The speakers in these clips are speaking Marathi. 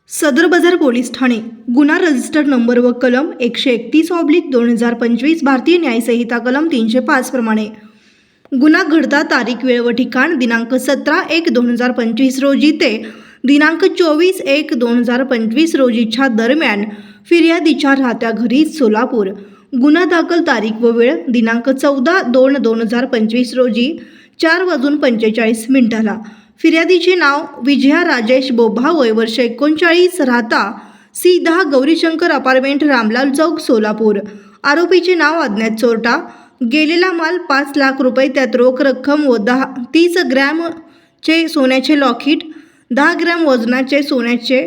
सदर बाजार पोलीस ठाणे गुन्हा रजिस्टर नंबर व कलम 131/2025 भारतीय न्याय संहिता कलम 305 प्रमाणे गुन्हा घडता तारीख वेळ व ठिकाण दिनांक 17/1/2025 रोजी ते दिनांक 24/1/2025 रोजीच्या दरम्यान फिर्यादीच्या राहत्या घरी सोलापूर। गुन्हा दाखल तारीख व वेळ दिनांक 14/2/2025 रोजी 4:45 फिर्यादीचे नाव विजया राजेश बोभा, वय वर्ष 39, राहता C10 गौरीशंकर अपार्टमेंट, रामलाल चौक, सोलापूर। आरोपीचे नाव अज्ञात चोरटा। गेलेला माल 5 लाख रुपये, त्यात रोख रक्कम व 30 ग्रॅमचे सोन्याचे लॉकेट, 10 ग्रॅम वजनाचे सोन्याचे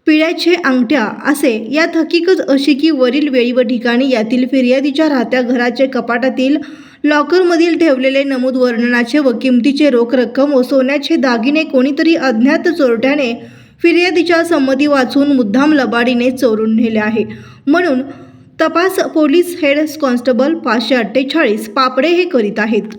पिळ्याचे अंगठ्या असे। यात हकीकत अशी की वरील वेळी व ठिकाणी यातील फिर्यादीच्या राहत्या घराचे कपाटातील लॉकरमधील ठेवलेले नमूद वर्णनाचे व किमतीचे रोख रक्कम व सोन्याचे दागिने कोणीतरी अज्ञात चोरट्याने फिर्यादीच्या संमती वाचून मुद्दाम लबाडीने चोरून नेले आहे, म्हणून तपास पोलीस हेड कॉन्स्टेबल 548 पापडे हे करीत आहेत।